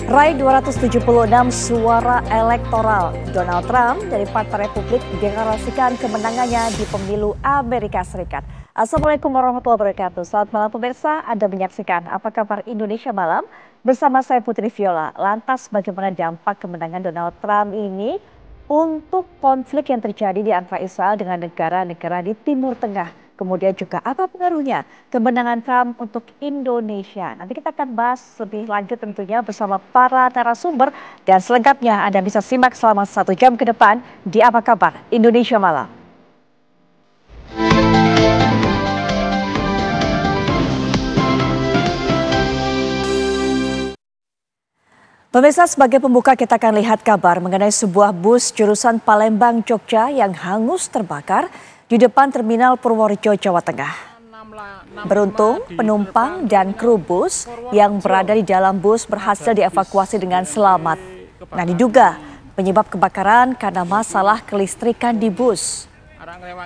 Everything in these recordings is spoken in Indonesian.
Raih 276 suara elektoral, Donald Trump dari Partai Republik deklarasikan kemenangannya di pemilu Amerika Serikat. Assalamualaikum warahmatullahi wabarakatuh. Selamat malam pemirsa, Anda menyaksikan Apa Kabar Indonesia Malam bersama saya Putri Viola. Lantas bagaimana dampak kemenangan Donald Trump ini untuk konflik yang terjadi di antara Israel dengan negara-negara di Timur Tengah? Kemudian juga apa pengaruhnya kemenangan Trump untuk Indonesia? Nanti kita akan bahas lebih lanjut tentunya bersama para narasumber. Dan selengkapnya Anda bisa simak selama 1 jam ke depan di Apa Kabar Indonesia Malam. Pemirsa, sebagai pembuka kita akan lihat kabar mengenai sebuah bus jurusan Palembang, Jogja yang hangus terbakar di depan terminal Purworejo, Jawa Tengah. Beruntung, penumpang dan kru bus yang berada di dalam bus berhasil dievakuasi dengan selamat. Nah, diduga penyebab kebakaran karena masalah kelistrikan di bus.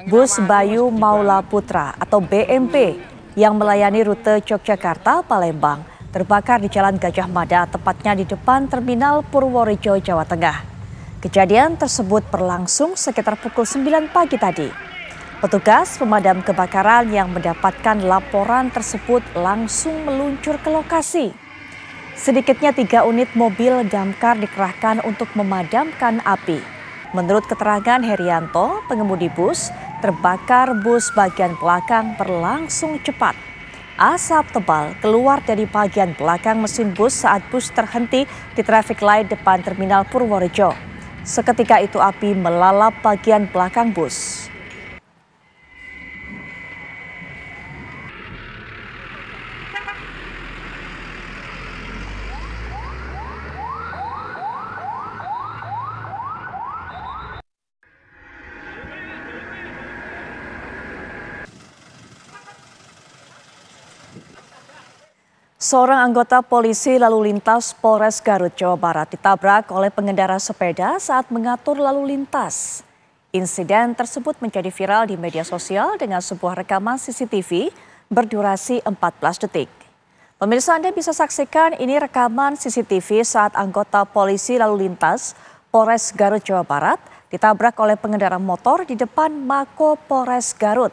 Bus Bayu Maula Putra atau BMP yang melayani rute Yogyakarta-Palembang terbakar di Jalan Gajah Mada, tepatnya di depan terminal Purworejo, Jawa Tengah. Kejadian tersebut berlangsung sekitar pukul 9 pagi tadi. Petugas pemadam kebakaran yang mendapatkan laporan tersebut langsung meluncur ke lokasi. Sedikitnya 3 unit mobil damkar dikerahkan untuk memadamkan api. Menurut keterangan Herianto, pengemudi bus, terbakar bus bagian belakang berlangsung cepat. Asap tebal keluar dari bagian belakang mesin bus saat bus terhenti di traffic light depan terminal Purworejo. Seketika itu api melalap bagian belakang bus. Seorang anggota polisi lalu lintas Polres Garut, Jawa Barat ditabrak oleh pengendara sepeda saat mengatur lalu lintas. Insiden tersebut menjadi viral di media sosial dengan sebuah rekaman CCTV berdurasi 14 detik. Pemirsa, Anda bisa saksikan ini rekaman CCTV saat anggota polisi lalu lintas Polres Garut, Jawa Barat ditabrak oleh pengendara motor di depan Mako Polres Garut.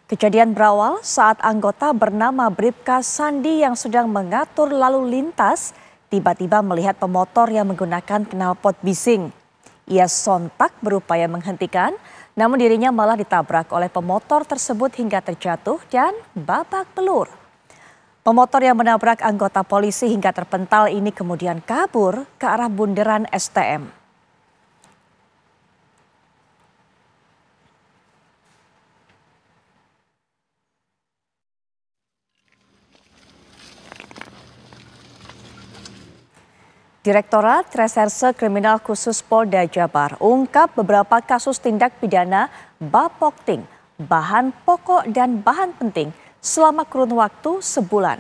Kejadian berawal saat anggota bernama Bribka Sandi yang sedang mengatur lalu lintas tiba-tiba melihat pemotor yang menggunakan knalpot bising. Ia sontak berupaya menghentikan, namun dirinya malah ditabrak oleh pemotor tersebut hingga terjatuh dan babak belur. Pemotor yang menabrak anggota polisi hingga terpental ini kemudian kabur ke arah bundaran STM. Direktorat Reserse Kriminal Khusus Polda Jabar ungkap beberapa kasus tindak pidana bapokting, bahan pokok dan bahan penting selama kurun waktu sebulan.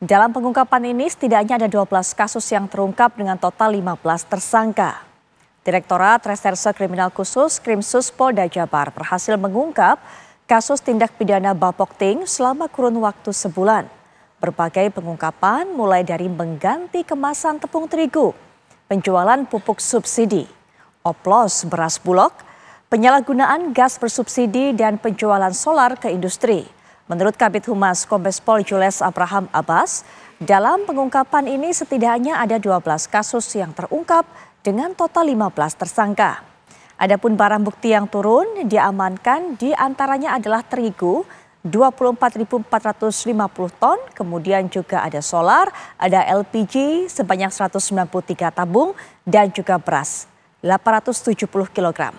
Dalam pengungkapan ini setidaknya ada 12 kasus yang terungkap dengan total 15 tersangka. Direktorat Reserse Kriminal Khusus Krimsus Polda Jabar berhasil mengungkap kasus tindak pidana bapokting selama kurun waktu sebulan. Berbagai pengungkapan mulai dari mengganti kemasan tepung terigu, penjualan pupuk subsidi, oplos beras bulog, penyalahgunaan gas bersubsidi dan penjualan solar ke industri. Menurut Kabid Humas Kombes Pol Jules Abraham Abbas, dalam pengungkapan ini setidaknya ada 12 kasus yang terungkap dengan total 15 tersangka. Adapun barang bukti yang turun diamankan diantaranya adalah terigu 24.450 ton, kemudian juga ada solar, ada LPG sebanyak 193 tabung, dan juga beras 870 kg.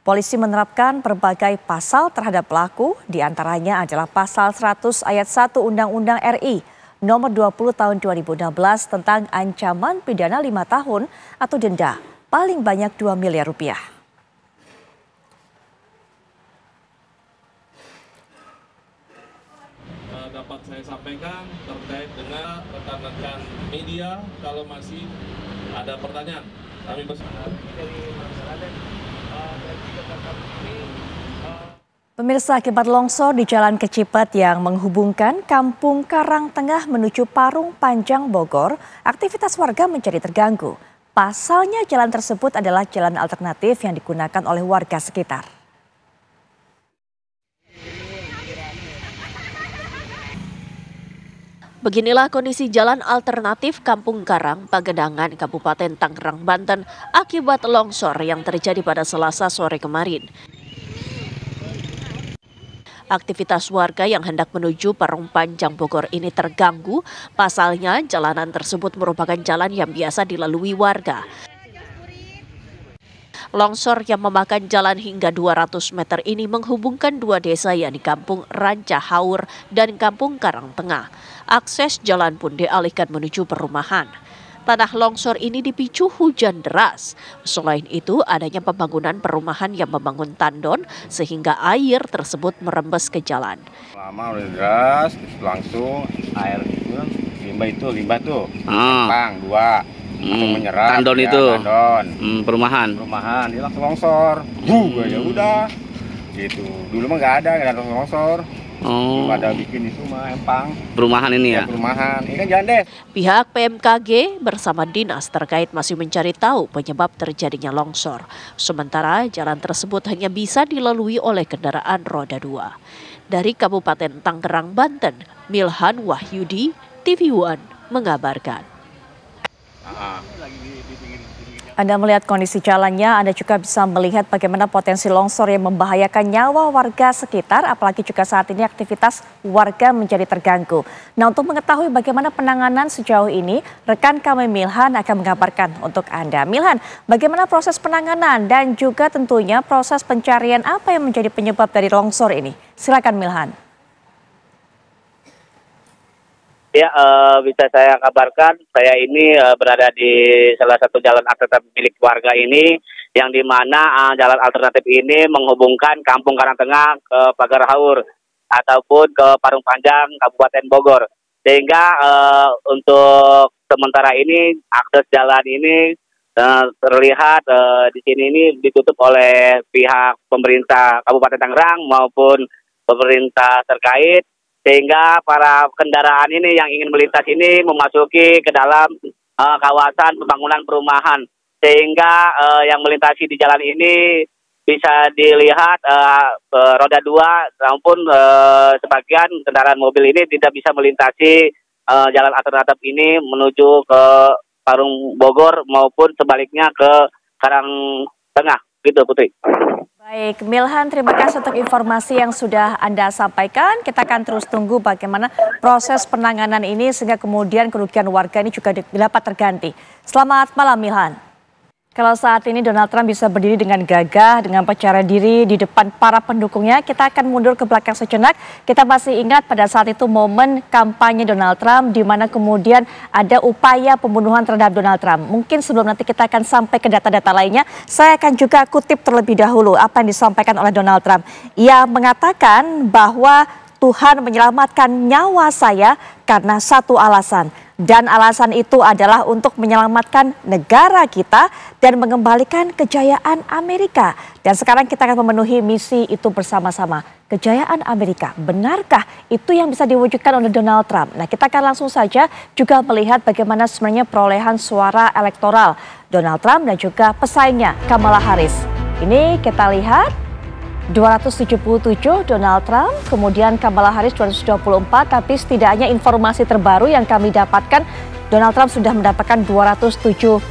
Polisi menerapkan berbagai pasal terhadap pelaku, diantaranya adalah pasal 100 ayat 1 Undang-Undang RI nomor 20 tahun 2016 tentang ancaman pidana 5 tahun atau denda paling banyak 2 miliar rupiah. Dapat saya sampaikan terkait dengan rekan-rekan media, kalau masih ada pertanyaan kami dari masyarakat dan Pemirsa, akibat longsor di Jalan Kecipet yang menghubungkan Kampung Karang Tengah menuju Parung Panjang Bogor, aktivitas warga menjadi terganggu. Pasalnya jalan tersebut adalah jalan alternatif yang digunakan oleh warga sekitar. Beginilah kondisi jalan alternatif Kampung Karang, Pagedangan, Kabupaten Tangerang, Banten akibat longsor yang terjadi pada Selasa sore kemarin. Aktivitas warga yang hendak menuju Parung Panjang Bogor ini terganggu, pasalnya jalanan tersebut merupakan jalan yang biasa dilalui warga. Longsor yang memakan jalan hingga 200 meter ini menghubungkan dua desa yakni Kampung Ranca Haur dan Kampung Karang Tengah. Akses jalan pun dialihkan menuju perumahan. Tanah longsor ini dipicu hujan deras. Selain itu, adanya pembangunan perumahan yang membangun tandon sehingga air tersebut merembes ke jalan. Lama udah deras, langsung air itu limbah tuh, Bang, dua. Menyerap. Tandon ya, itu. Tandon. Perumahan. Ini langsung longsor. Ya udah. Gitu. Dulu mah nggak ada longsor. Belum ada bikin itu mah empang. Perumahan ini ya? Perumahan. Ini kan jalan deh. Pihak PMKG bersama dinas terkait masih mencari tahu penyebab terjadinya longsor. Sementara jalan tersebut hanya bisa dilalui oleh kendaraan roda 2. Dari Kabupaten Tangerang, Banten, Milhan Wahyudi, TV One mengabarkan. Anda melihat kondisi jalannya, Anda juga bisa melihat bagaimana potensi longsor yang membahayakan nyawa warga sekitar, apalagi juga saat ini aktivitas warga menjadi terganggu. Nah, untuk mengetahui bagaimana penanganan sejauh ini, rekan kami Milhan akan mengabarkan untuk Anda. Milhan, bagaimana proses penanganan dan juga tentunya proses pencarian apa yang menjadi penyebab dari longsor ini? Silakan Milhan. Ya, bisa saya kabarkan, saya ini berada di salah satu jalan alternatif milik warga ini, yang dimana jalan alternatif ini menghubungkan Kampung Karang Tengah ke Pagar Haur ataupun ke Parung Panjang, Kabupaten Bogor. Sehingga untuk sementara ini akses jalan ini terlihat di sini ini ditutup oleh pihak pemerintah Kabupaten Tangerang maupun pemerintah terkait. Sehingga para kendaraan ini yang ingin melintas ini memasuki ke dalam kawasan pembangunan perumahan. Sehingga yang melintasi di jalan ini bisa dilihat roda 2 maupun sebagian kendaraan mobil ini tidak bisa melintasi jalan alternatif ini menuju ke Parung Bogor maupun sebaliknya ke Karang Tengah. Gitu, Putri. Baik, Milhan, terima kasih untuk informasi yang sudah Anda sampaikan. Kita akan terus tunggu bagaimana proses penanganan ini sehingga kemudian kerugian warga ini juga dapat terganti. Selamat malam, Milhan. Kalau saat ini Donald Trump bisa berdiri dengan gagah, dengan percaya diri di depan para pendukungnya, kita akan mundur ke belakang sejenak. Kita masih ingat pada saat itu momen kampanye Donald Trump di mana kemudian ada upaya pembunuhan terhadap Donald Trump. Mungkin sebelum nanti kita akan sampai ke data-data lainnya, saya akan juga kutip terlebih dahulu apa yang disampaikan oleh Donald Trump. Ia mengatakan bahwa Tuhan menyelamatkan nyawa saya karena satu alasan. Dan alasan itu adalah untuk menyelamatkan negara kita dan mengembalikan kejayaan Amerika. Dan sekarang kita akan memenuhi misi itu bersama-sama. Kejayaan Amerika, benarkah itu yang bisa diwujudkan oleh Donald Trump? Nah, kita akan langsung saja juga melihat bagaimana sebenarnya perolehan suara elektoral Donald Trump dan juga pesaingnya Kamala Harris. Ini kita lihat. 277 Donald Trump, kemudian Kamala Harris 224, tapi setidaknya informasi terbaru yang kami dapatkan, Donald Trump sudah mendapatkan 276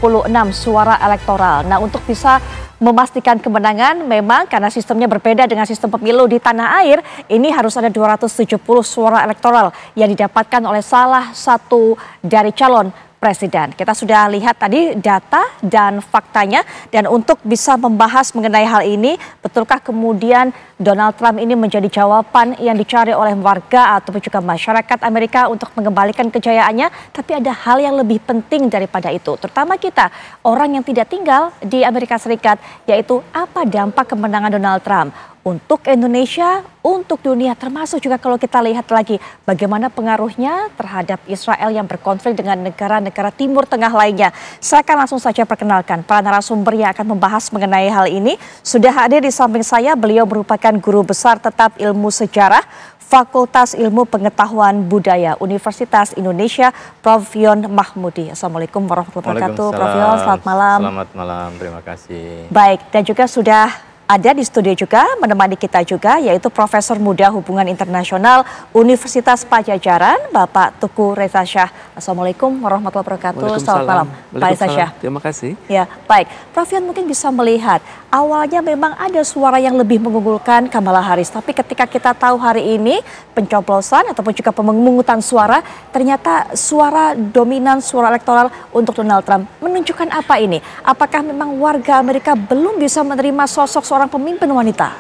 suara elektoral. Nah, untuk bisa memastikan kemenangan memang karena sistemnya berbeda dengan sistem pemilu di tanah air, ini harus ada 270 suara elektoral yang didapatkan oleh salah satu dari calon presiden. Kita sudah lihat tadi data dan faktanya, dan untuk bisa membahas mengenai hal ini, betulkah kemudian Donald Trump ini menjadi jawaban yang dicari oleh warga ataupun juga masyarakat Amerika untuk mengembalikan kejayaannya, tapi ada hal yang lebih penting daripada itu, terutama kita, orang yang tidak tinggal di Amerika Serikat, yaitu apa dampak kemenangan Donald Trump untuk Indonesia, untuk dunia, termasuk juga kalau kita lihat lagi bagaimana pengaruhnya terhadap Israel yang berkonflik dengan negara-negara Timur Tengah lainnya. Saya akan langsung saja perkenalkan para narasumber yang akan membahas mengenai hal ini. Sudah hadir di samping saya, beliau merupakan guru besar tetap ilmu sejarah Fakultas Ilmu Pengetahuan Budaya Universitas Indonesia, Prof. Yon Mahmudi. Assalamualaikum warahmatullahi wabarakatuh. Prof. Yon, selamat malam. Selamat malam, terima kasih. Baik, dan juga sudah ada di studio juga menemani kita juga yaitu Profesor Muda Hubungan Internasional Universitas Pajajaran, Bapak Teguh Reza Shah. Assalamualaikum warahmatullahi wabarakatuh. Selamat malam, Pak Reza Shah. Terima kasih. Ya, baik. Prof. Yon mungkin bisa melihat awalnya memang ada suara yang lebih mengunggulkan Kamala Harris, tapi ketika kita tahu hari ini pencoblosan ataupun juga pemungutan suara, ternyata suara dominan suara elektoral untuk Donald Trump. Menunjukkan apa ini? Apakah memang warga Amerika belum bisa menerima sosok seorang pemimpin wanita?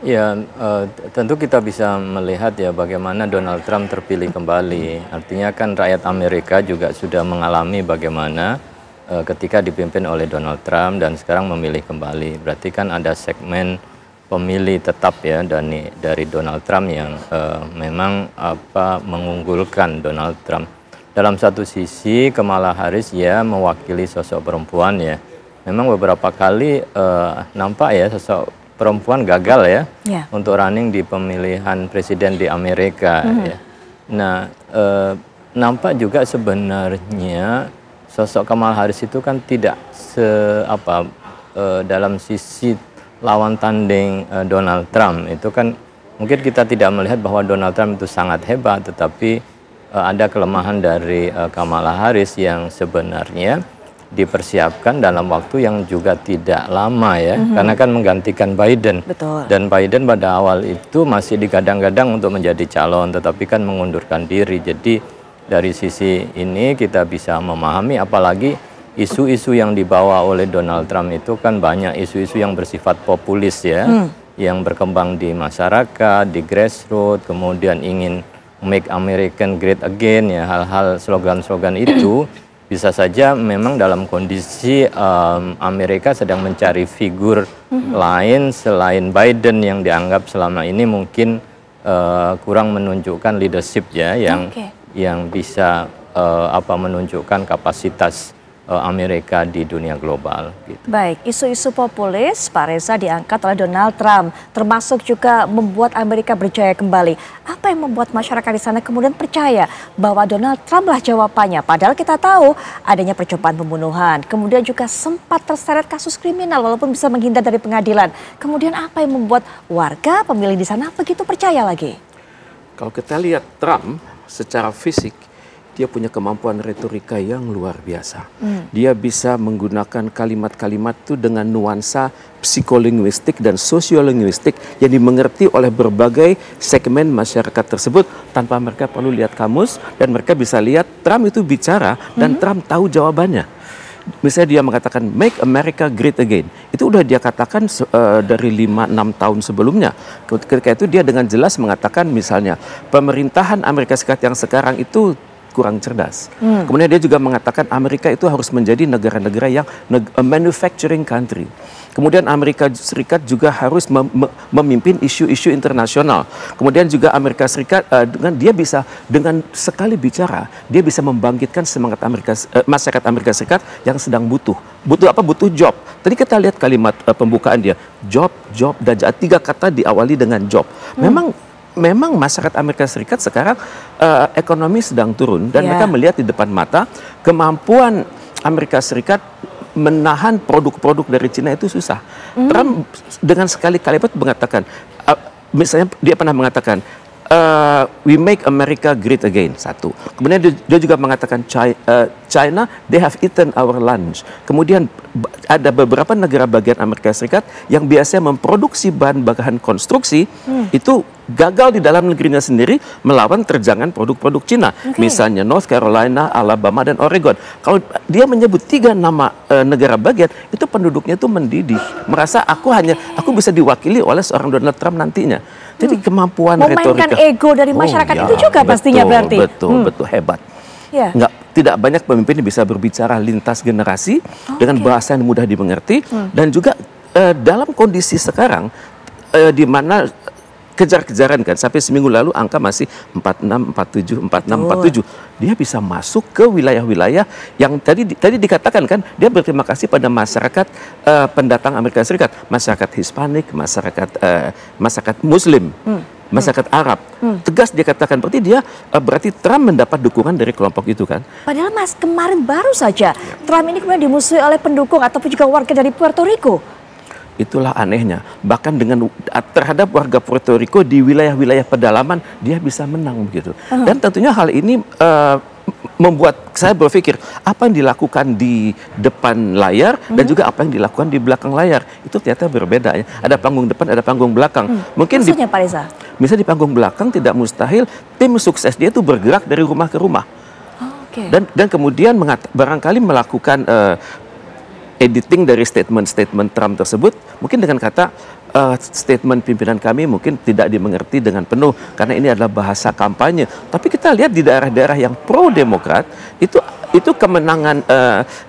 Ya, tentu kita bisa melihat ya bagaimana Donald Trump terpilih kembali. Artinya kan rakyat Amerika juga sudah mengalami bagaimana ketika dipimpin oleh Donald Trump dan sekarang memilih kembali. Berarti kan ada segmen pemilih tetap ya dari Donald Trump yang memang mengunggulkan Donald Trump. Dalam satu sisi Kamala Harris ya mewakili sosok perempuan ya. Memang beberapa kali nampak ya sosok perempuan gagal ya untuk running di pemilihan presiden di Amerika ya. Nah, nampak juga sebenarnya sosok Kamala Harris itu kan tidak dalam sisi lawan tanding Donald Trump itu kan mungkin kita tidak melihat bahwa Donald Trump itu sangat hebat, tetapi ada kelemahan dari Kamala Harris yang sebenarnya dipersiapkan dalam waktu yang juga tidak lama ya, karena kan menggantikan Biden. Betul. Dan Biden pada awal itu masih digadang-gadang untuk menjadi calon, tetapi kan mengundurkan diri. Jadi dari sisi ini kita bisa memahami, apalagi isu-isu yang dibawa oleh Donald Trump itu kan banyak isu-isu yang bersifat populis ya, yang berkembang di masyarakat, di grassroots, kemudian ingin make American great again ya, hal-hal slogan-slogan itu bisa saja memang dalam kondisi Amerika sedang mencari figur lain selain Biden yang dianggap selama ini mungkin kurang menunjukkan leadership ya, yang bisa menunjukkan kapasitas Amerika di dunia global. Gitu. Baik, isu-isu populis Pak Reza diangkat oleh Donald Trump, termasuk juga membuat Amerika berjaya kembali. Apa yang membuat masyarakat di sana kemudian percaya bahwa Donald Trump lah jawabannya? Padahal kita tahu adanya percobaan pembunuhan, kemudian juga sempat terseret kasus kriminal walaupun bisa menghindar dari pengadilan. Kemudian apa yang membuat warga pemilih di sana begitu percaya lagi? Kalau kita lihat Trump secara fisik, dia punya kemampuan retorika yang luar biasa. Dia bisa menggunakan kalimat-kalimat itu dengan nuansa psikolinguistik dan sosiolinguistik yang dimengerti oleh berbagai segmen masyarakat tersebut tanpa mereka perlu lihat kamus, dan mereka bisa lihat Trump itu bicara dan Trump tahu jawabannya. Misalnya dia mengatakan make America great again. Itu udah dia katakan dari 5-6 tahun sebelumnya. Ketika itu dia dengan jelas mengatakan misalnya pemerintahan Amerika Serikat yang sekarang itu kurang cerdas. Kemudian dia juga mengatakan Amerika itu harus menjadi negara-negara yang manufacturing country. Kemudian Amerika Serikat juga harus memimpin isu-isu internasional. Kemudian juga Amerika Serikat dia bisa dengan sekali bicara, dia bisa membangkitkan semangat masyarakat Amerika Serikat yang sedang butuh. Butuh apa? Butuh job. Tadi kita lihat kalimat pembukaan dia, job, dan 3 kata diawali dengan job. Memang masyarakat Amerika Serikat sekarang ekonomi sedang turun dan mereka melihat di depan mata kemampuan Amerika Serikat menahan produk-produk dari Cina itu susah. Trump dengan sekali kalimat mengatakan, misalnya dia pernah mengatakan, we make America great again, satu. Kemudian dia juga mengatakan China, they have eaten our lunch. Kemudian ada beberapa negara bagian Amerika Serikat yang biasanya memproduksi bahan konstruksi itu gagal di dalam negerinya sendiri melawan terjangan produk-produk Cina. Misalnya North Carolina, Alabama, dan Oregon. Kalau dia menyebut 3 nama negara bagian, itu penduduknya itu mendidih. Merasa aku bisa diwakili oleh seorang Donald Trump nantinya. Jadi kemampuan memainkan retorika. ego dari masyarakat itu juga pastinya berarti. Betul, hebat. Tidak banyak pemimpin yang bisa berbicara lintas generasi dengan bahasa yang mudah dimengerti. Dan juga dalam kondisi sekarang, di mana kejar-kejaran kan, sampai seminggu lalu angka masih 46, 47, 46, 47. Dia bisa masuk ke wilayah-wilayah yang tadi dikatakan kan, dia berterima kasih pada masyarakat pendatang Amerika Serikat, masyarakat Hispanik, masyarakat Muslim, masyarakat Arab. Tegas dia katakan, berarti Trump mendapat dukungan dari kelompok itu kan. Padahal Mas, kemarin baru saja Trump ini kemudian dimusuhi oleh pendukung ataupun juga warga dari Puerto Rico. Itulah anehnya, bahkan dengan terhadap warga Puerto Rico di wilayah-wilayah pedalaman dia bisa menang begitu. Dan tentunya hal ini membuat saya berpikir apa yang dilakukan di depan layar dan juga apa yang dilakukan di belakang layar itu ternyata berbeda ya. Ada panggung depan, ada panggung belakang. Mungkin maksudnya Pak Reza? Misalnya di panggung belakang tidak mustahil tim sukses dia itu bergerak dari rumah ke rumah. Dan kemudian barangkali melakukan editing dari statement-statement Trump tersebut, mungkin dengan kata statement pimpinan kami mungkin tidak dimengerti dengan penuh karena ini adalah bahasa kampanye. Tapi kita lihat di daerah-daerah yang pro Demokrat itu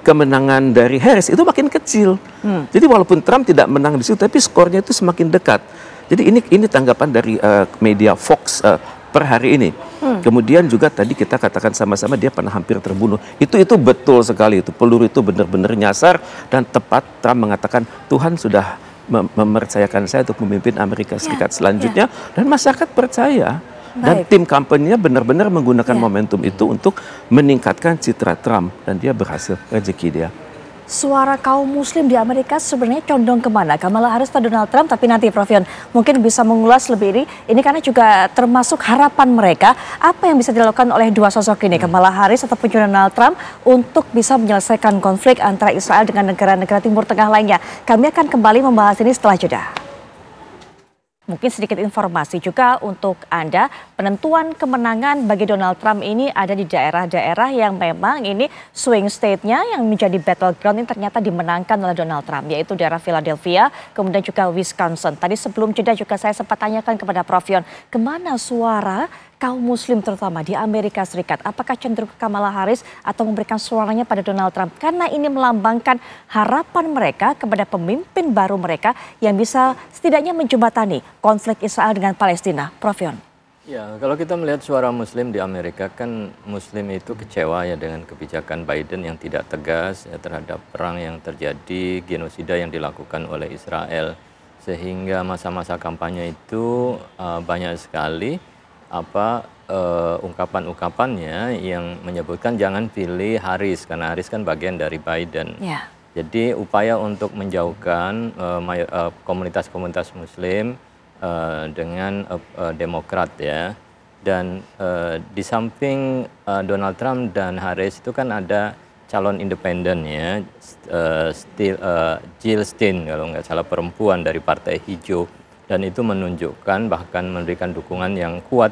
kemenangan dari Harris itu makin kecil. Jadi walaupun Trump tidak menang di situ, tapi skornya itu semakin dekat. Jadi ini tanggapan dari media Fox per hari ini. Kemudian juga tadi kita katakan sama-sama dia pernah hampir terbunuh. Itu betul sekali, itu peluru itu benar-benar nyasar dan tepat. Trump mengatakan Tuhan sudah mempercayakan saya untuk memimpin Amerika Serikat selanjutnya dan masyarakat percaya. Dan tim kampanye benar-benar menggunakan momentum itu untuk meningkatkan citra Trump dan dia berhasil, rezeki dia. Suara kaum muslim di Amerika sebenarnya condong kemana? Kamala Harris atau Donald Trump? Tapi nanti Prof Yon mungkin bisa mengulas lebih ini karena juga termasuk harapan mereka. Apa yang bisa dilakukan oleh dua sosok ini, Kamala Harris ataupun Donald Trump, untuk bisa menyelesaikan konflik antara Israel dengan negara-negara Timur Tengah lainnya? Kami akan kembali membahas ini setelah jeda. Mungkin sedikit informasi juga untuk Anda, penentuan kemenangan bagi Donald Trump ini ada di daerah-daerah yang memang ini swing state-nya yang menjadi battleground ini ternyata dimenangkan oleh Donald Trump, yaitu daerah Philadelphia, kemudian juga Wisconsin. Tadi sebelum jeda juga saya sempat tanyakan kepada Prof Yon, kemana suara kaum muslim terutama di Amerika Serikat? Apakah cenderung ke Kamala Harris atau memberikan suaranya pada Donald Trump? Karena ini melambangkan harapan mereka kepada pemimpin baru mereka yang bisa setidaknya menjembatani konflik Israel dengan Palestina. Prof Yon. Ya, kalau kita melihat suara muslim di Amerika kan muslim itu kecewa ya dengan kebijakan Biden yang tidak tegas ya, terhadap perang yang terjadi, genosida yang dilakukan oleh Israel. Sehingga masa-masa kampanye itu banyak sekali ungkapan-ungkapannya yang menyebutkan jangan pilih Harris karena Harris kan bagian dari Biden. Jadi upaya untuk menjauhkan komunitas-komunitas muslim dengan Demokrat ya. Dan di samping Donald Trump dan Harris itu kan ada calon independen ya, Jill Stein kalau nggak salah, perempuan dari Partai Hijau. Dan itu menunjukkan bahkan memberikan dukungan yang kuat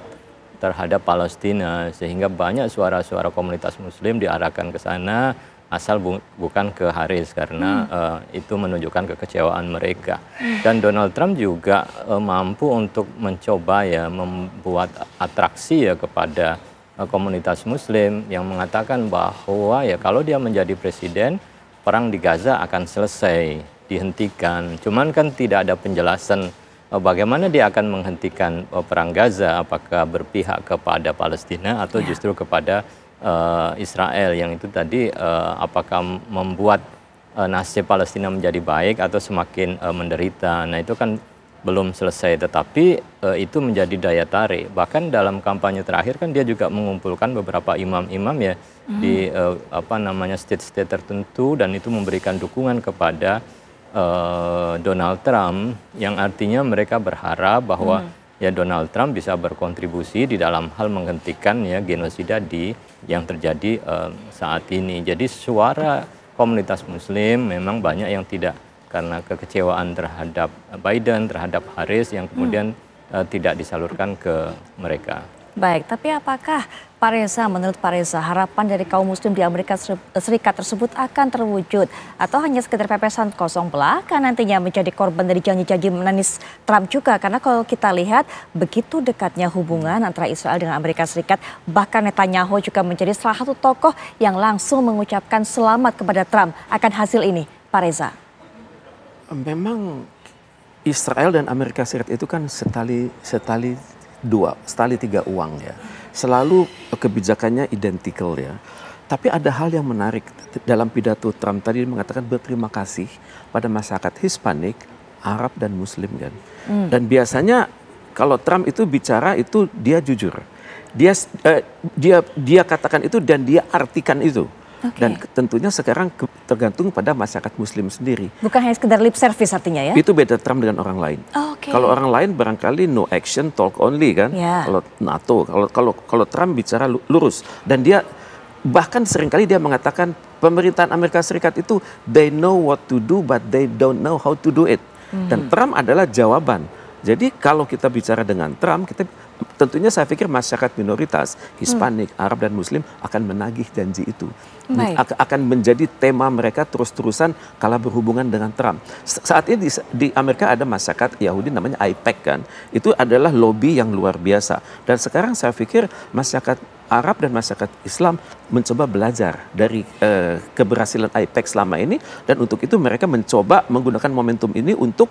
terhadap Palestina sehingga banyak suara-suara komunitas muslim diarahkan ke sana asal bukan ke Harris karena itu menunjukkan kekecewaan mereka. Dan Donald Trump juga mampu untuk mencoba ya membuat atraksi ya kepada komunitas muslim yang mengatakan bahwa ya kalau dia menjadi presiden perang di Gaza akan selesai, dihentikan. Cuman kan tidak ada penjelasan bagaimana dia akan menghentikan perang Gaza, apakah berpihak kepada Palestina atau justru kepada Israel yang itu tadi apakah membuat nasib Palestina menjadi baik atau semakin menderita. Nah itu kan belum selesai, tetapi itu menjadi daya tarik. Bahkan dalam kampanye terakhir kan dia juga mengumpulkan beberapa imam-imam ya di state-state tertentu dan itu memberikan dukungan kepada Donald Trump yang artinya mereka berharap bahwa ya Donald Trump bisa berkontribusi di dalam hal menghentikan ya genosida yang terjadi saat ini. Jadi suara komunitas muslim memang banyak yang tidak karena kekecewaan terhadap Biden, terhadap Harris yang kemudian tidak disalurkan ke mereka. Baik, tapi apakah Pak Reza, menurut Pak Reza, harapan dari kaum muslim di Amerika Serikat tersebut akan terwujud atau hanya sekedar pepesan kosong belaka nantinya menjadi korban dari janji-janji manis Trump juga? Karena kalau kita lihat begitu dekatnya hubungan antara Israel dengan Amerika Serikat, bahkan Netanyahu juga menjadi salah satu tokoh yang langsung mengucapkan selamat kepada Trump akan hasil ini, Pak Reza. Memang Israel dan Amerika Serikat itu kan setali tiga uang ya. Selalu kebijakannya identical ya. Tapi ada hal yang menarik dalam pidato Trump tadi, mengatakan berterima kasih pada masyarakat Hispanik, Arab dan Muslim kan. Dan biasanya kalau Trump itu bicara itu dia jujur. Dia katakan itu dan dia artikan itu. Okay. Dan tentunya sekarang tergantung pada masyarakat Muslim sendiri. Bukan hanya sekedar lip service artinya ya? Itu beda Trump dengan orang lain. Okay. Kalau orang lain barangkali no action, talk only kan. Yeah. Kalau NATO, kalau Trump bicara lurus. Dan dia bahkan seringkali dia mengatakan pemerintahan Amerika Serikat itu they know what to do but they don't know how to do it. Dan Trump adalah jawaban. Jadi kalau kita bicara dengan Trump, tentunya saya pikir masyarakat minoritas, Hispanik, Arab dan Muslim akan menagih janji itu. Akan menjadi tema mereka terus-terusan kala berhubungan dengan Trump. Saat ini di Amerika ada masyarakat Yahudi namanya AIPAC kan. Itu adalah lobby yang luar biasa. Dan sekarang saya pikir masyarakat Arab dan masyarakat Islam mencoba belajar dari keberhasilan AIPAC selama ini, dan untuk itu mereka mencoba menggunakan momentum ini untuk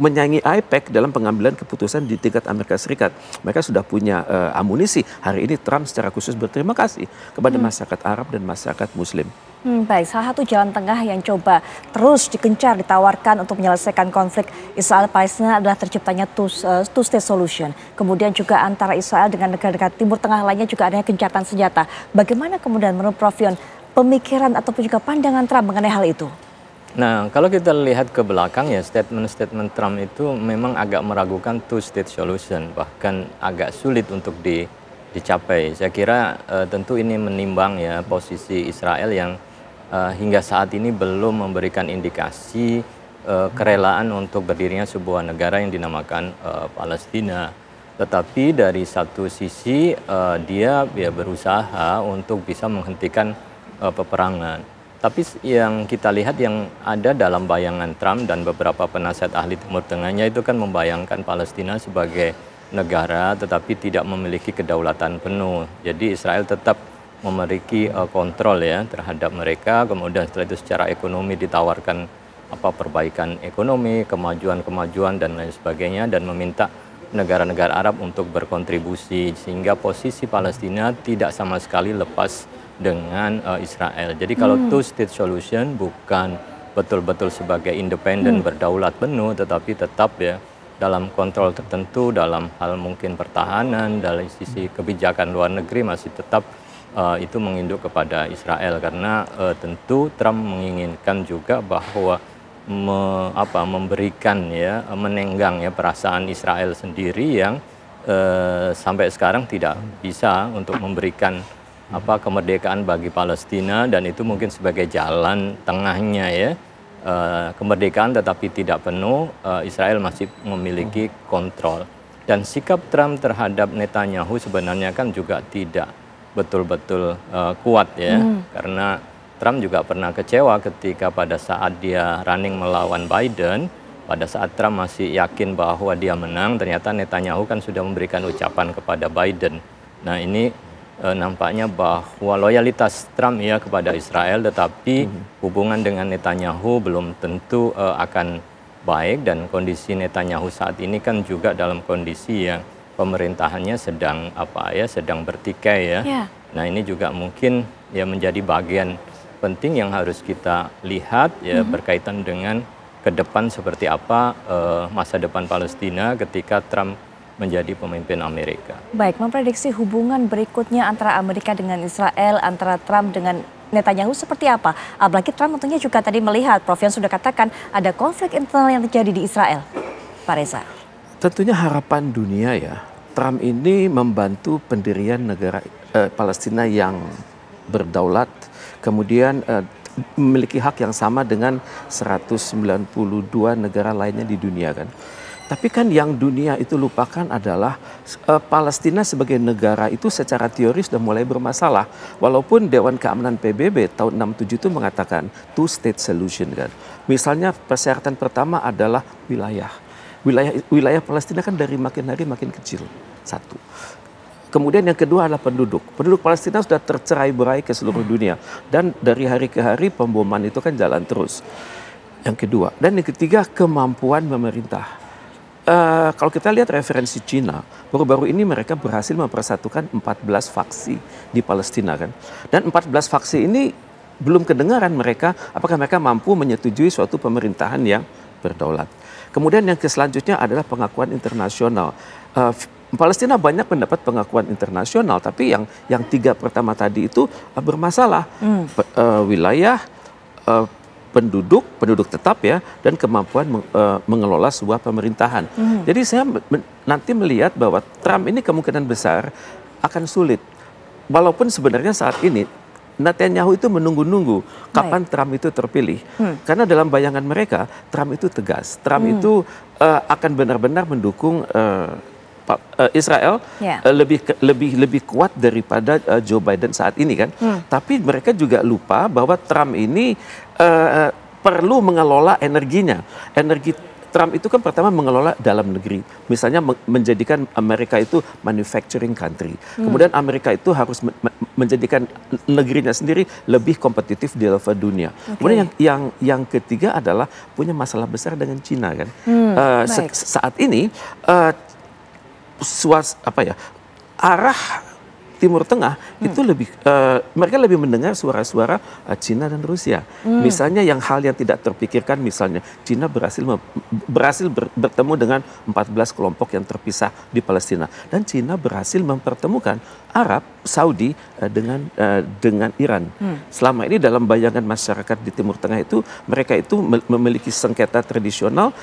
menyaingi AIPAC dalam pengambilan keputusan di tingkat Amerika Serikat. Mereka sudah punya amunisi. Hari ini Trump secara khusus berterima kasih kepada masyarakat Arab dan masyarakat Muslim. Baik, salah satu jalan tengah yang coba terus dikencar, ditawarkan untuk menyelesaikan konflik Israel-Palestina adalah terciptanya two-state solution. Kemudian juga antara Israel dengan negara-negara Timur Tengah lainnya juga adanya gencatan senjata. Bagaimana kemudian menurut Prof Yon pemikiran ataupun juga pandangan Trump mengenai hal itu? Nah, kalau kita lihat ke belakang ya, statement-statement Trump itu memang agak meragukan two-state solution, bahkan agak sulit untuk dicapai. Saya kira tentu ini menimbang ya posisi Israel yang hingga saat ini belum memberikan indikasi kerelaan untuk berdirinya sebuah negara yang dinamakan Palestina. Tetapi dari satu sisi dia berusaha untuk bisa menghentikan peperangan. Tapi yang kita lihat yang ada dalam bayangan Trump dan beberapa penasihat ahli Timur Tengahnya itu kan membayangkan Palestina sebagai negara tetapi tidak memiliki kedaulatan penuh. Jadi Israel tetap memiliki kontrol ya terhadap mereka, kemudian setelah itu secara ekonomi ditawarkan perbaikan ekonomi, kemajuan dan lain sebagainya, dan meminta negara-negara Arab untuk berkontribusi sehingga posisi Palestina tidak sama sekali lepas dengan Israel. Jadi kalau two-state solution bukan betul-betul sebagai independen berdaulat penuh, tetapi tetap ya dalam kontrol tertentu, dalam hal mungkin pertahanan, dari sisi kebijakan luar negeri masih tetap itu menginduk kepada Israel, karena tentu Trump menginginkan juga bahwa memberikan ya, menenggang ya perasaan Israel sendiri yang sampai sekarang tidak bisa untuk memberikan kemerdekaan bagi Palestina, dan itu mungkin sebagai jalan tengahnya ya, kemerdekaan tetapi tidak penuh, Israel masih memiliki kontrol. Dan sikap Trump terhadap Netanyahu sebenarnya kan juga tidak betul-betul kuat ya, karena Trump juga pernah kecewa ketika pada saat dia running melawan Biden, pada saat Trump masih yakin bahwa dia menang, ternyata Netanyahu kan sudah memberikan ucapan kepada Biden. Nah ini nampaknya bahwa loyalitas Trump ya kepada Israel, tetapi hubungan dengan Netanyahu belum tentu akan baik, dan kondisi Netanyahu saat ini kan juga dalam kondisi yang pemerintahannya sedang bertikai ya. Nah ini juga mungkin ya menjadi bagian penting yang harus kita lihat ya, berkaitan dengan ke depan seperti apa masa depan Palestina ketika Trump menjadi pemimpin Amerika. Baik, memprediksi hubungan berikutnya antara Amerika dengan Israel, antara Trump dengan Netanyahu seperti apa? Apalagi Trump tentunya juga tadi melihat, Prof Yon sudah katakan ada konflik internal yang terjadi di Israel. Pak Reza. Tentunya harapan dunia ya, Trump ini membantu pendirian negara Palestina yang berdaulat, kemudian memiliki hak yang sama dengan 192 negara lainnya di dunia kan. Tapi kan yang dunia itu lupakan adalah Palestina sebagai negara itu secara teori sudah mulai bermasalah. Walaupun Dewan Keamanan PBB tahun 67 itu mengatakan two-state solution kan. Misalnya persyaratan pertama adalah wilayah. Wilayah Palestina kan dari makin hari makin kecil, satu. Kemudian yang kedua adalah penduduk. Penduduk Palestina sudah tercerai-berai ke seluruh dunia. Dan dari hari ke hari pemboman itu kan jalan terus. Yang kedua. Dan yang ketiga, kemampuan memerintah. Kalau kita lihat referensi Cina, baru-baru ini mereka berhasil mempersatukan 14 faksi di Palestina kan. Dan 14 faksi ini belum kedengaran mereka, apakah mereka mampu menyetujui suatu pemerintahan yang berdaulat. Kemudian yang selanjutnya adalah pengakuan internasional. Palestina banyak mendapat pengakuan internasional, tapi yang tiga pertama tadi itu bermasalah. Wilayah, penduduk tetap ya, dan kemampuan mengelola sebuah pemerintahan. Jadi saya nanti melihat bahwa Trump ini kemungkinan besar akan sulit. Walaupun sebenarnya saat ini Netanyahu itu menunggu-nunggu kapan Trump itu terpilih. Karena dalam bayangan mereka Trump itu tegas. Trump itu akan benar-benar mendukung Israel lebih kuat daripada Joe Biden saat ini kan. Tapi mereka juga lupa bahwa Trump ini perlu mengelola energinya. Energi Trump itu kan pertama mengelola dalam negeri. Misalnya menjadikan Amerika itu manufacturing country. Kemudian Amerika itu harus menjadikan negerinya sendiri lebih kompetitif di level dunia. Kemudian yang ketiga adalah punya masalah besar dengan Cina kan. Saat ini arah Timur Tengah itu mereka lebih mendengar suara-suara Cina dan Rusia. Misalnya hal yang tidak terpikirkan, misalnya Cina berhasil bertemu dengan 14 kelompok yang terpisah di Palestina, dan Cina berhasil mempertemukan Arab, Saudi dengan Iran. Selama ini dalam bayangan masyarakat di Timur Tengah itu mereka itu memiliki sengketa tradisional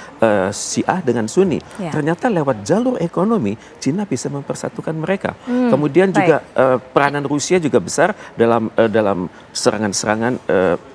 Syiah dengan Sunni. Ternyata lewat jalur ekonomi Cina bisa mempersatukan mereka. Kemudian juga peranan Rusia juga besar dalam serangan-serangan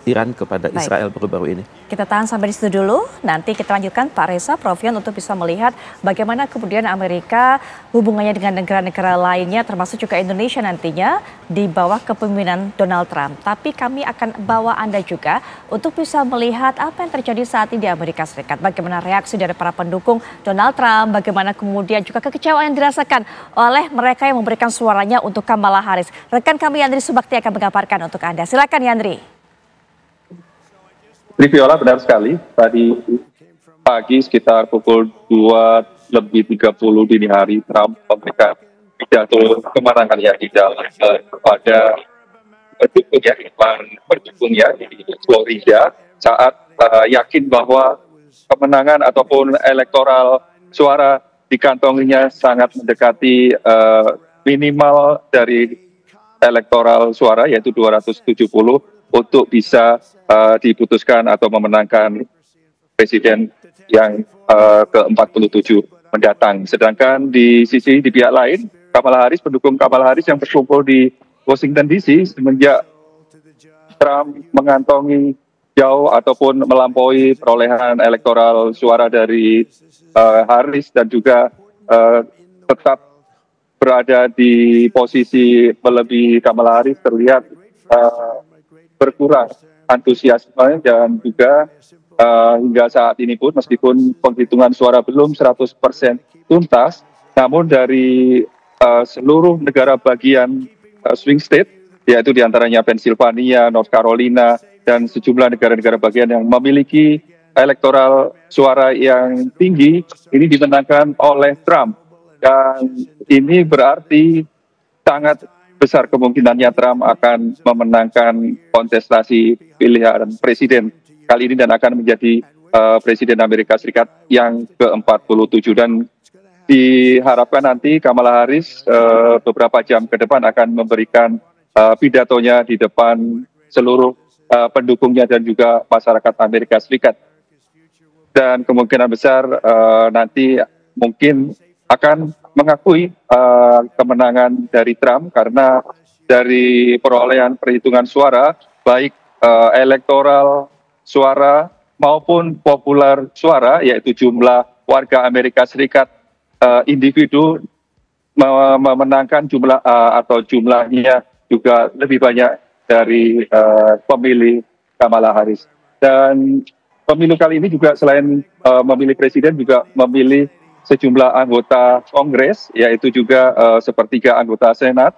Iran kepada Israel baru-baru ini. Kita tahan sampai di situ dulu. Nanti kita lanjutkan Pak Reza, Prof Yon, untuk bisa melihat bagaimana kemudian Amerika hubungannya dengan negara-negara lainnya, termasuk juga Indonesia nantinya di bawah kepemimpinan Donald Trump. Tapi kami akan bawa Anda juga untuk bisa melihat apa yang terjadi saat ini di Amerika Serikat. Bagaimana reaksi dari para pendukung Donald Trump, bagaimana kemudian juga kekecewaan yang dirasakan oleh mereka yang memberikan suaranya untuk Kamala Harris. Rekan kami Yandri Subakti akan mengabarkan untuk Anda. Silakan Yandri. Viola, benar sekali. Tadi pagi sekitar pukul 2:30 dini hari, Trump memberikan pidato kemenangan yang didalam kepada pendukungnya di Florida saat yakin bahwa kemenangan ataupun elektoral suara di kantonginya sangat mendekati minimal dari elektoral suara, yaitu 270, untuk bisa diputuskan atau memenangkan presiden yang ke-47 mendatang. Sedangkan di pihak lain, Kamala Harris, pendukung Kamala Harris yang berkumpul di Washington DC semenjak Trump mengantongi jauh ataupun melampaui perolehan elektoral suara dari Harris dan juga tetap berada di posisi melebihi Kamala Harris, terlihat berkurang antusiasme, dan juga hingga saat ini pun meskipun penghitungan suara belum 100% tuntas, namun dari seluruh negara bagian swing state, yaitu diantaranya Pennsylvania, North Carolina, dan sejumlah negara-negara bagian yang memiliki elektoral suara yang tinggi, ini dimenangkan oleh Trump. Dan ini berarti sangat besar kemungkinannya Trump akan memenangkan kontestasi pilihan presiden kali ini dan akan menjadi presiden Amerika Serikat yang ke-47. Dan diharapkan nanti Kamala Harris beberapa jam ke depan akan memberikan pidatonya di depan seluruh pendukungnya dan juga masyarakat Amerika Serikat. Dan kemungkinan besar nanti mungkin akan mengakui kemenangan dari Trump, karena dari perolehan perhitungan suara, baik elektoral suara maupun popular suara, yaitu jumlah warga Amerika Serikat individu memenangkan jumlahnya juga lebih banyak dari pemilih Kamala Harris. Dan pemilu kali ini juga selain memilih presiden, juga memilih sejumlah anggota Kongres, yaitu juga sepertiga anggota Senat.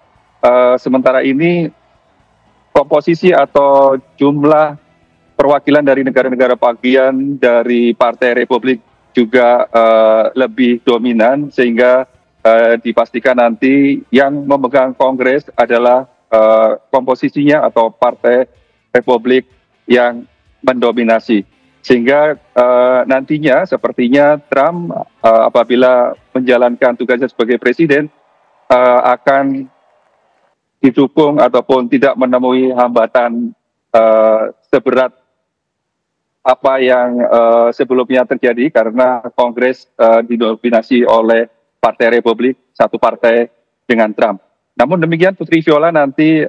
Sementara ini komposisi atau jumlah perwakilan dari negara-negara bagian dari Partai Republik juga lebih dominan, sehingga dipastikan nanti yang memegang Kongres adalah komposisinya atau Partai Republik yang mendominasi. Sehingga nantinya sepertinya Trump apabila menjalankan tugasnya sebagai presiden akan didukung ataupun tidak menemui hambatan seberat apa yang sebelumnya terjadi, karena Kongres didominasi oleh Partai Republik, satu partai dengan Trump. Namun demikian Putri Viola, nanti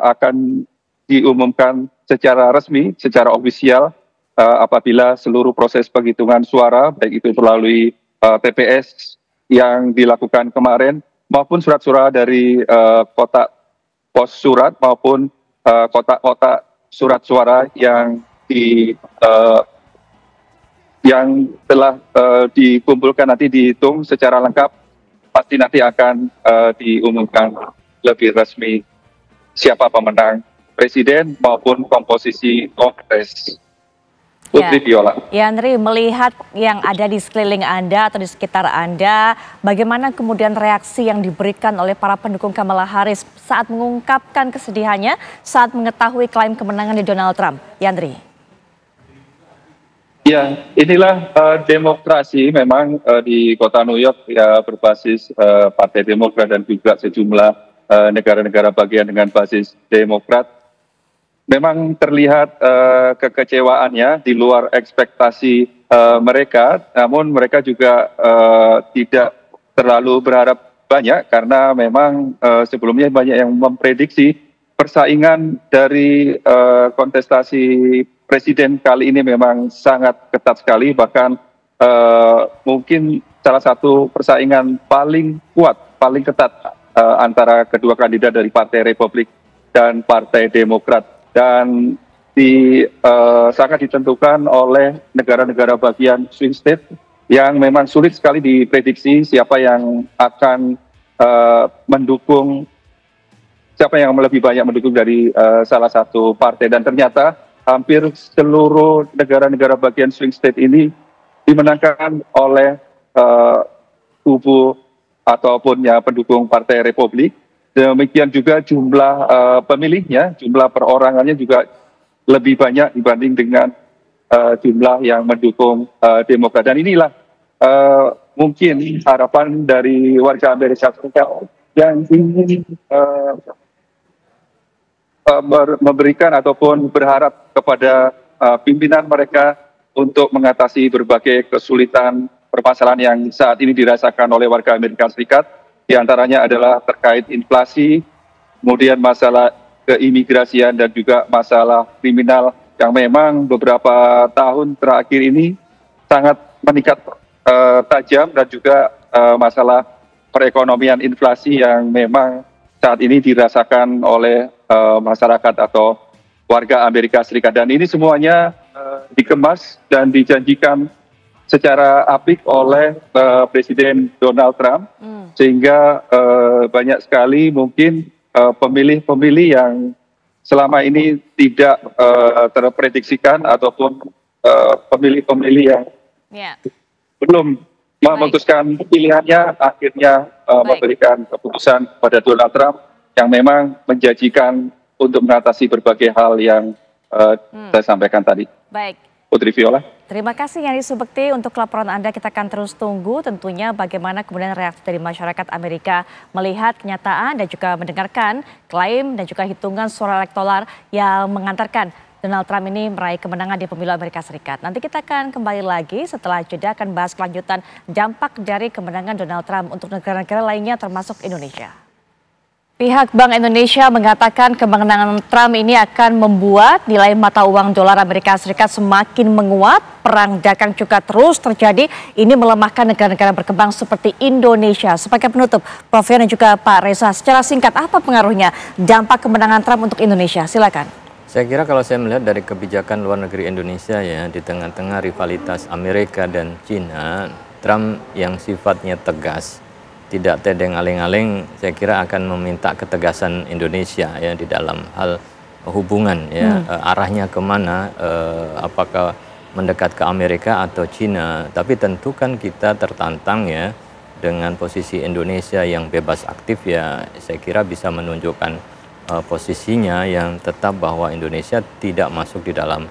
akan diumumkan secara resmi, secara ofisial apabila seluruh proses penghitungan suara, baik itu melalui TPS yang dilakukan kemarin, maupun surat-surat dari kotak pos surat maupun kotak-kotak surat suara yang telah dikumpulkan, nanti dihitung secara lengkap, pasti nanti akan diumumkan lebih resmi siapa pemenang presiden maupun komposisi Kongres. Putri Viola. Yandri, melihat yang ada di sekeliling Anda atau di sekitar Anda, bagaimana kemudian reaksi yang diberikan oleh para pendukung Kamala Harris saat mengungkapkan kesedihannya saat mengetahui klaim kemenangan di Donald Trump? Yandri. Ya, inilah demokrasi memang di kota New York ya, berbasis Partai Demokrat dan juga sejumlah negara-negara bagian dengan basis Demokrat. Memang terlihat kekecewaannya di luar ekspektasi mereka, namun mereka juga tidak terlalu berharap banyak, karena memang sebelumnya banyak yang memprediksi persaingan dari kontestasi presiden kali ini memang sangat ketat sekali, bahkan mungkin salah satu persaingan paling kuat, paling ketat antara kedua kandidat dari Partai Republik dan Partai Demokrat. Dan sangat ditentukan oleh negara-negara bagian swing state yang memang sulit sekali diprediksi siapa yang akan mendukung, siapa yang lebih banyak mendukung dari salah satu partai. Dan ternyata hampir seluruh negara-negara bagian swing state ini dimenangkan oleh kubu ataupun ya pendukung Partai Republik. Demikian juga jumlah pemilihnya, jumlah perorangannya juga lebih banyak dibanding dengan jumlah yang mendukung Demokrat. Dan inilah mungkin harapan dari warga Amerika Serikat yang ingin memberikan ataupun berharap kepada pimpinan mereka untuk mengatasi berbagai kesulitan permasalahan yang saat ini dirasakan oleh warga Amerika Serikat. Di antaranya adalah terkait inflasi, kemudian masalah keimigrasian dan juga masalah kriminal yang memang beberapa tahun terakhir ini sangat meningkat tajam, dan juga masalah perekonomian inflasi yang memang saat ini dirasakan oleh masyarakat atau warga Amerika Serikat. Dan ini semuanya dikemas dan dijanjikan secara apik oleh Presiden Donald Trump, sehingga banyak sekali mungkin pemilih-pemilih yang selama ini tidak terprediksikan ataupun pemilih-pemilih yang belum memutuskan pilihannya akhirnya memberikan keputusan pada Donald Trump yang memang menjanjikan untuk mengatasi berbagai hal yang saya sampaikan tadi. Baik. Putri Viola. Terima kasih Yandri Subekti untuk laporan Anda. Kita akan terus tunggu tentunya bagaimana kemudian reaksi dari masyarakat Amerika melihat kenyataan dan juga mendengarkan klaim dan juga hitungan suara elektoral yang mengantarkan Donald Trump ini meraih kemenangan di pemilu Amerika Serikat. Nanti kita akan kembali lagi setelah jeda, akan bahas kelanjutan dampak dari kemenangan Donald Trump untuk negara-negara lainnya termasuk Indonesia. Pihak Bank Indonesia mengatakan kemenangan Trump ini akan membuat nilai mata uang dolar Amerika Serikat semakin menguat. Perang dagang juga terus terjadi. Ini melemahkan negara-negara berkembang seperti Indonesia. Sebagai penutup, Prof. Yan dan juga Pak Reza, secara singkat apa pengaruhnya dampak kemenangan Trump untuk Indonesia? Silakan. Saya kira kalau saya melihat dari kebijakan luar negeri Indonesia ya, di tengah-tengah rivalitas Amerika dan Cina, Trump yang sifatnya tegas, tidak tedeng aling-aling, saya kira akan meminta ketegasan Indonesia ya di dalam hal hubungan ya, arahnya kemana, apakah mendekat ke Amerika atau Cina. Tapi tentu kan kita tertantang ya dengan posisi Indonesia yang bebas aktif ya, saya kira bisa menunjukkan posisinya yang tetap bahwa Indonesia tidak masuk di dalam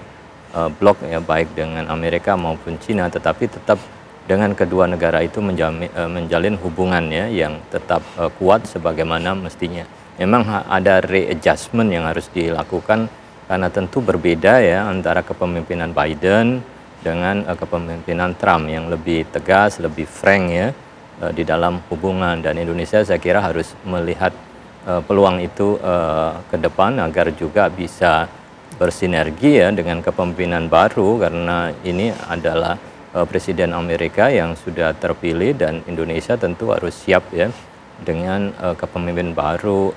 blok ya, baik dengan Amerika maupun Cina, tetapi tetap dengan kedua negara itu menjalin hubungan ya yang tetap kuat sebagaimana mestinya. Memang ada readjustment yang harus dilakukan karena tentu berbeda ya antara kepemimpinan Biden dengan kepemimpinan Trump yang lebih tegas, lebih frank ya di dalam hubungan, dan Indonesia saya kira harus melihat peluang itu ke depan agar juga bisa bersinergi ya dengan kepemimpinan baru, karena ini adalah Presiden Amerika yang sudah terpilih dan Indonesia tentu harus siap ya dengan kepemimpinan baru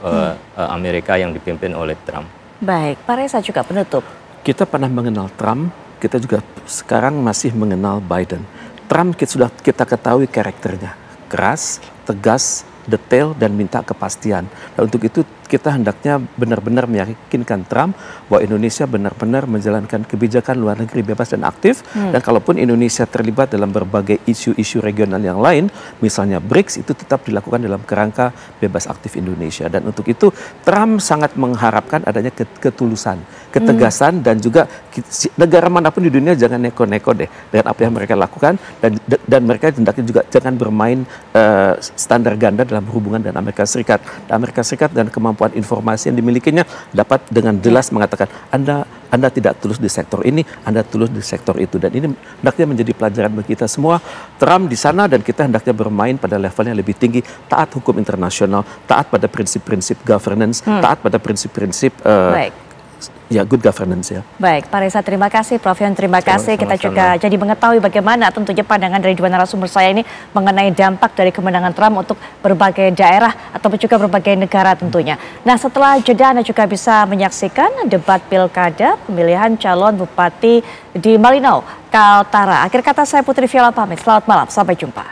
Amerika yang dipimpin oleh Trump. Baik, Pak Reza juga penutup. Kita pernah mengenal Trump, kita juga sekarang masih mengenal Biden. Trump sudah kita ketahui karakternya, keras, tegas, detail, dan minta kepastian. Dan untuk itu kita hendaknya benar-benar meyakinkan Trump bahwa Indonesia benar-benar menjalankan kebijakan luar negeri bebas dan aktif. Dan kalaupun Indonesia terlibat dalam berbagai isu-isu regional yang lain, misalnya BRICS, itu tetap dilakukan dalam kerangka bebas aktif Indonesia. Dan untuk itu Trump sangat mengharapkan adanya ketulusan, ketegasan, dan juga negara manapun di dunia jangan neko-neko deh dengan apa yang mereka lakukan, dan mereka hendaknya juga jangan bermain standar ganda dalam hubungan dengan Amerika Serikat. Amerika Serikat dan kemampuan informasi yang dimilikinya dapat dengan jelas mengatakan Anda tidak tulus di sektor ini, Anda tulus di sektor itu, dan ini hendaknya menjadi pelajaran bagi kita semua. Trump di sana dan kita hendaknya bermain pada level yang lebih tinggi, taat hukum internasional, taat pada prinsip-prinsip governance, taat pada prinsip-prinsip ya good governance ya. Baik, Pak Reza terima kasih, Prof Yon terima kasih. Kita juga jadi mengetahui bagaimana tentunya pandangan dari dua narasumber saya ini mengenai dampak dari kemenangan Trump untuk berbagai daerah ataupun juga berbagai negara tentunya. Nah, setelah jeda Anda juga bisa menyaksikan debat pilkada pemilihan calon bupati di Malinau, Kaltara. Akhir kata saya Putri Viola pamit. Selamat malam, sampai jumpa.